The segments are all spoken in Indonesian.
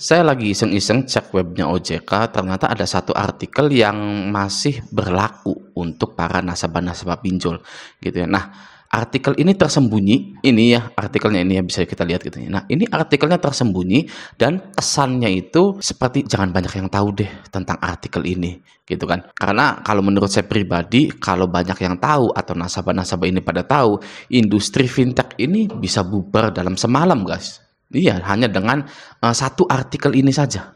Saya lagi iseng-iseng cek webnya OJK, ternyata ada satu artikel yang masih berlaku untuk para nasabah-nasabah pinjol, gitu ya. Nah, artikel ini tersembunyi, ini ya artikelnya ini ya bisa kita lihat gitu ya. Nah, ini artikelnya tersembunyi dan kesannya itu seperti jangan banyak yang tahu deh tentang artikel ini, gitu kan. Karena kalau menurut saya pribadi, kalau banyak yang tahu atau nasabah-nasabah ini pada tahu, industri fintech ini bisa bubar dalam semalam, guys. Iya, hanya dengan satu artikel ini saja.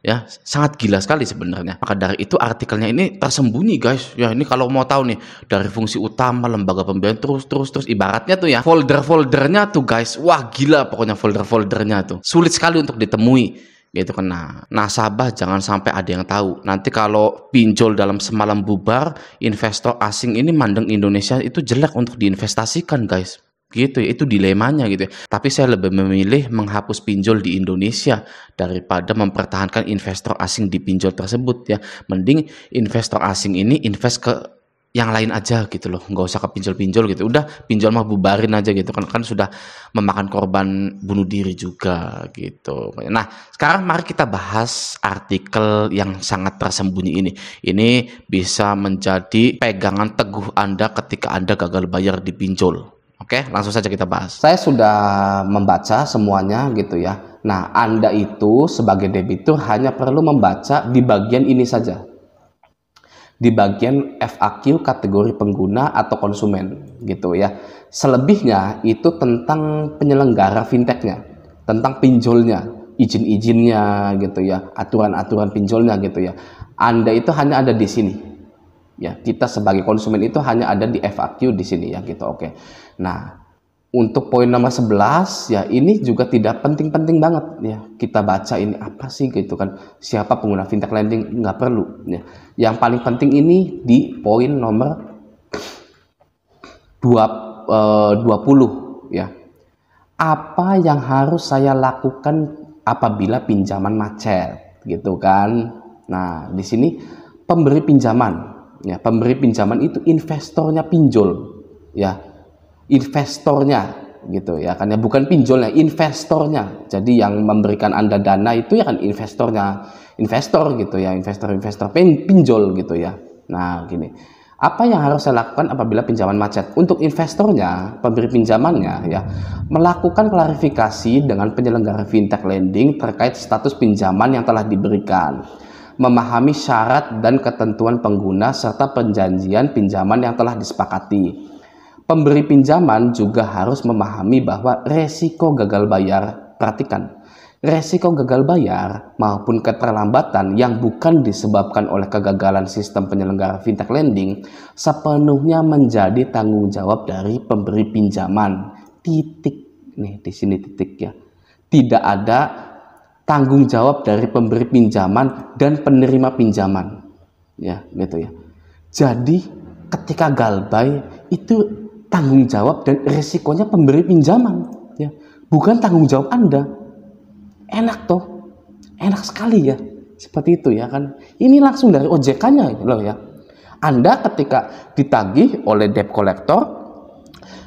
Ya, sangat gila sekali sebenarnya. Maka dari itu artikelnya ini tersembunyi, guys. Ya, ini kalau mau tahu nih dari fungsi utama lembaga pembiayaan terus ibaratnya tuh ya, folder-foldernya tuh, guys. Wah, gila pokoknya folder-foldernya tuh. Sulit sekali untuk ditemui. Gitu kan. Nah, nasabah jangan sampai ada yang tahu. Nanti kalau pinjol dalam semalam bubar, investor asing ini mandang Indonesia itu jelek untuk diinvestasikan, guys. Gitu ya, itu dilemanya gitu ya. Tapi saya lebih memilih menghapus pinjol di Indonesia daripada mempertahankan investor asing di pinjol tersebut ya. Mending investor asing ini invest ke yang lain aja gitu loh, nggak usah ke pinjol-pinjol gitu. Udah pinjol mah bubarin aja gitu kan sudah memakan korban bunuh diri juga gitu. Nah, sekarang mari kita bahas artikel yang sangat tersembunyi ini. Ini bisa menjadi pegangan teguh Anda ketika Anda gagal bayar di pinjol. Oke, langsung saja kita bahas. Saya sudah membaca semuanya gitu ya. Nah, Anda itu sebagai debitur hanya perlu membaca di bagian ini saja. Di bagian FAQ kategori pengguna atau konsumen gitu ya. Selebihnya itu tentang penyelenggara fintechnya, tentang pinjolnya, izin-izinnya gitu ya, aturan-aturan pinjolnya gitu ya. Anda itu hanya ada di sini. Ya, kita sebagai konsumen itu hanya ada di FAQ di sini ya gitu. Oke. Nah, untuk poin nomor 11 ya ini juga tidak penting-penting banget ya. Kita baca ini apa sih gitu kan. Siapa pengguna fintech lending, nggak perlu ya. Yang paling penting ini di poin nomor 20 ya. Apa yang harus saya lakukan apabila pinjaman macet gitu kan. Nah, di sini pemberi pinjaman ya, pemberi pinjaman itu investornya pinjol ya, investornya gitu ya kan ya, bukan pinjolnya, investornya. Jadi yang memberikan Anda dana itu ya kan investornya, investor gitu ya, investor pinjol gitu ya. Nah, gini, apa yang harus saya lakukan apabila pinjaman macet? Untuk investornya, pemberi pinjamannya ya, melakukan klarifikasi dengan penyelenggara fintech lending terkait status pinjaman yang telah diberikan, memahami syarat dan ketentuan pengguna serta perjanjian pinjaman yang telah disepakati. Pemberi pinjaman juga harus memahami bahwa resiko gagal bayar, perhatikan, resiko gagal bayar maupun keterlambatan yang bukan disebabkan oleh kegagalan sistem penyelenggara fintech lending sepenuhnya menjadi tanggung jawab dari pemberi pinjaman. Titik. Nih di sini titik ya. Tidak ada tanggung jawab dari pemberi pinjaman dan penerima pinjaman ya gitu ya. Jadi ketika galbay itu tanggung jawab dan resikonya pemberi pinjaman ya, bukan tanggung jawab Anda. Enak toh, enak sekali ya seperti itu ya kan. Ini langsung dari OJK-nya loh ya. Anda ketika ditagih oleh debt collector,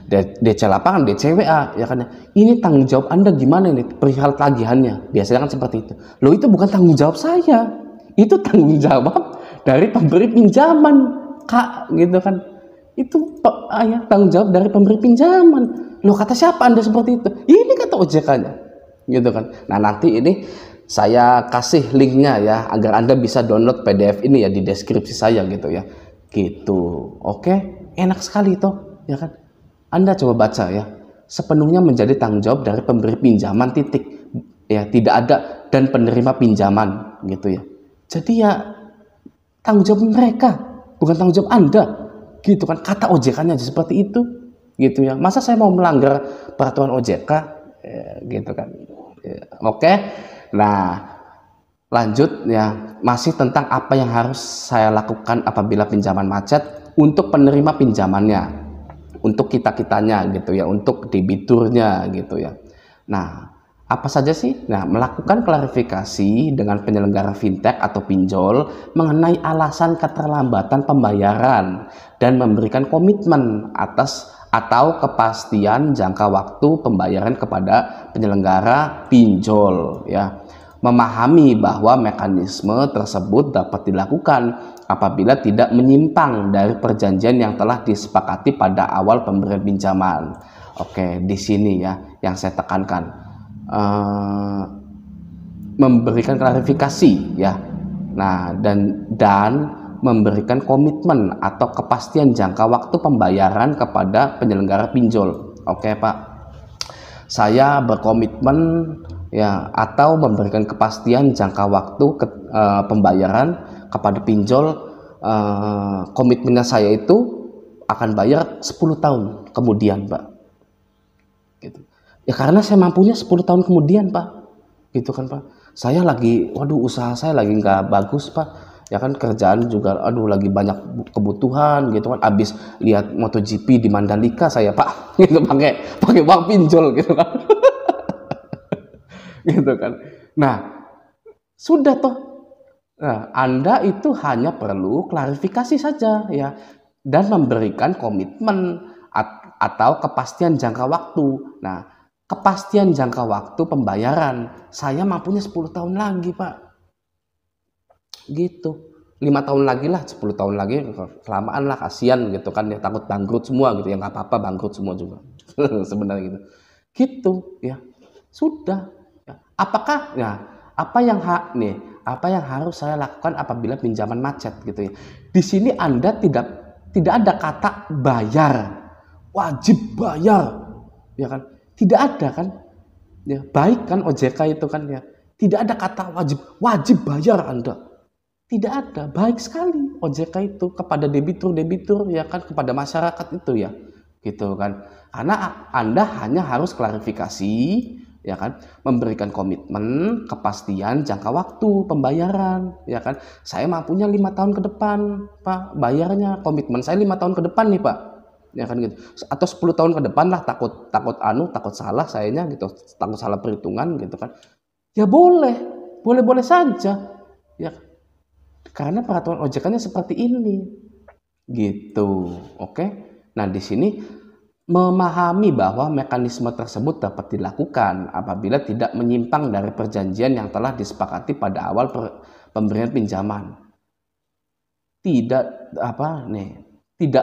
DC lapangan, DCWA ya kan, ini tanggung jawab Anda gimana nih perihal tagihannya, biasanya kan seperti itu. Loh, itu bukan tanggung jawab saya, itu tanggung jawab dari pemberi pinjaman Kak gitu kan. Itu ya, tanggung jawab dari pemberi pinjaman. Loh, kata siapa Anda seperti itu? Ini kata OJK-nya gitu kan. Nah, nanti ini saya kasih linknya ya agar Anda bisa download PDF ini ya di deskripsi saya gitu ya gitu. Oke, enak sekali itu ya kan. Anda coba baca ya, sepenuhnya menjadi tanggung jawab dari pemberi pinjaman titik ya, tidak ada dan penerima pinjaman gitu ya. Jadi ya tanggung jawab mereka, bukan tanggung jawab Anda gitu kan, kata OJK-nya aja seperti itu gitu ya. Masa saya mau melanggar peraturan OJK ya, gitu kan ya. Oke. Nah, lanjut ya, masih tentang apa yang harus saya lakukan apabila pinjaman macet untuk penerima pinjamannya, untuk kita-kitanya gitu ya, untuk debiturnya gitu ya. Nah, apa saja sih? Nah, melakukan klarifikasi dengan penyelenggara fintech atau pinjol mengenai alasan keterlambatan pembayaran dan memberikan komitmen atas atau kepastian jangka waktu pembayaran kepada penyelenggara pinjol ya. memahami bahwa mekanisme tersebut dapat dilakukan apabila tidak menyimpang dari perjanjian yang telah disepakati pada awal pemberian pinjaman. Oke, di sini ya yang saya tekankan, memberikan klarifikasi ya. Nah, dan memberikan komitmen atau kepastian jangka waktu pembayaran kepada penyelenggara pinjol. Oke, Pak. Saya berkomitmen ya, atau memberikan kepastian jangka waktu pembayaran kepada pinjol. Komitmennya saya itu akan bayar 10 tahun kemudian, Pak. Gitu. Ya karena saya mampunya 10 tahun kemudian, Pak. Gitu kan, Pak. Saya lagi, usaha saya lagi nggak bagus, Pak. Ya kan, kerjaan juga, lagi banyak kebutuhan gitu kan. Abis lihat MotoGP di Mandalika saya, Pak, gitu pakai uang pinjol gitu kan. Gitu kan. Nah, sudah toh. Nah, Anda itu hanya perlu klarifikasi saja ya, dan memberikan komitmen atau kepastian jangka waktu. Nah, kepastian jangka waktu pembayaran, saya mampunya 10 tahun lagi, Pak. Gitu. 5 tahun lagi lah, 10 tahun lagi kelamaan lah, kasihan gitu kan ya, takut bangkrut semua gitu ya, nggak apa-apa bangkrut semua juga. Sebenarnya gitu. Gitu ya. Sudah. Ya. Apakah ya apa yang harus saya lakukan apabila pinjaman macet gitu ya. Di sini Anda tidak ada kata bayar, wajib bayar. Ya kan? Tidak ada kan? Ya, baik kan OJK itu kan ya. Tidak ada kata wajib bayar Anda. Tidak ada, baik sekali OJK itu kepada debitur ya kan, kepada masyarakat itu ya, gitu kan. Karena Anda hanya harus klarifikasi ya kan, memberikan komitmen, kepastian jangka waktu pembayaran ya kan. Saya mampunya 5 tahun ke depan, Pak, bayarnya, komitmen saya 5 tahun ke depan nih, Pak. Ya kan gitu. Atau 10 tahun ke depan lah, takut salah sayanya gitu, takut salah perhitungan gitu kan. Ya boleh saja. Ya, karena peraturan OJK-nya seperti ini, gitu, oke? Nah, di sini memahami bahwa mekanisme tersebut dapat dilakukan apabila tidak menyimpang dari perjanjian yang telah disepakati pada awal pemberian pinjaman. Tidak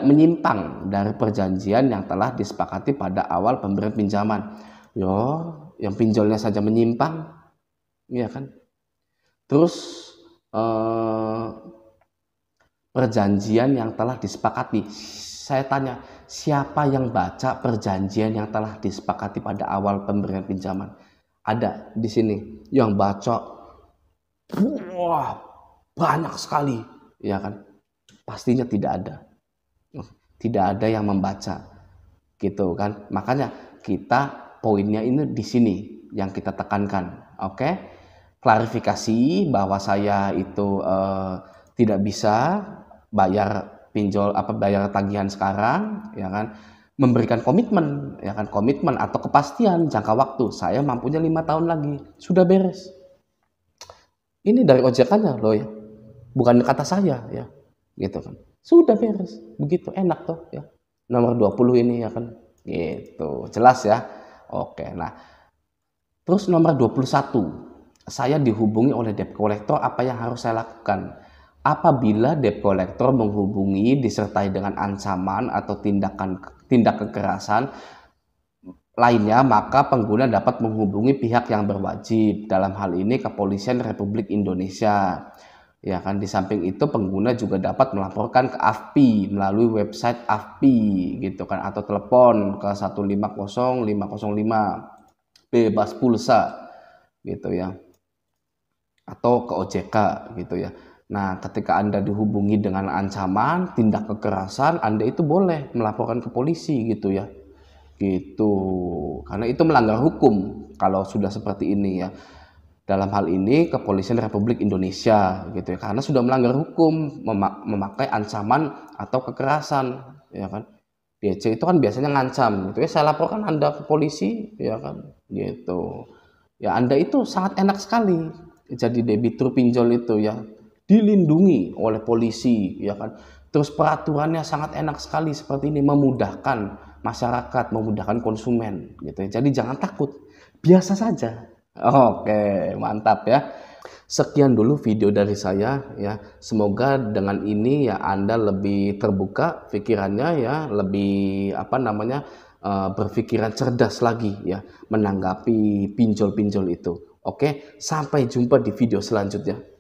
menyimpang dari perjanjian yang telah disepakati pada awal pemberian pinjaman. Yang pinjolnya saja menyimpang, ya kan? Terus perjanjian yang telah disepakati. Saya tanya, siapa yang baca perjanjian yang telah disepakati pada awal pemberian pinjaman? Ada di sini yang baca, wah, banyak sekali, ya kan? Pastinya tidak ada yang membaca, gitu kan? Makanya poinnya ini di sini yang kita tekankan, oke? Klarifikasi bahwa saya itu tidak bisa bayar tagihan sekarang, ya kan, memberikan komitmen atau kepastian jangka waktu, saya mampunya 5 tahun lagi, sudah beres. Ini dari OJK-nya loh ya, bukan kata saya ya, gitu kan, sudah beres, begitu enak tuh ya, nomor 20 ini ya kan, gitu, jelas ya. Oke, nah terus nomor 21, saya dihubungi oleh debt collector, apa yang harus saya lakukan? Apabila debt collector menghubungi disertai dengan ancaman atau tindak kekerasan lainnya, maka pengguna dapat menghubungi pihak yang berwajib. Dalam hal ini Kepolisian Republik Indonesia. Ya kan, di samping itu pengguna juga dapat melaporkan ke AFPI melalui website AFPI gitu kan, atau telepon ke 150 505 bebas pulsa gitu ya, atau ke OJK gitu ya. Nah, ketika Anda dihubungi dengan ancaman, tindak kekerasan, Anda itu boleh melaporkan ke polisi gitu ya. Gitu. Karena itu melanggar hukum kalau sudah seperti ini ya. Dalam hal ini Kepolisian Republik Indonesia gitu ya. Karena sudah melanggar hukum memakai ancaman atau kekerasan ya kan. DC itu kan biasanya ngancam gitu ya. Saya laporkan Anda ke polisi ya kan. Gitu. Ya, Anda itu sangat enak sekali jadi debitur pinjol itu ya, dilindungi oleh polisi ya kan. Terus peraturannya sangat enak sekali seperti ini, memudahkan masyarakat, memudahkan konsumen gitu ya. Jadi jangan takut, biasa saja Oke, mantap ya. Sekian dulu video dari saya ya. Semoga dengan ini ya Anda lebih terbuka pikirannya ya, lebih apa namanya berpikiran cerdas lagi ya menanggapi pinjol-pinjol itu. Oke, sampai jumpa di video selanjutnya.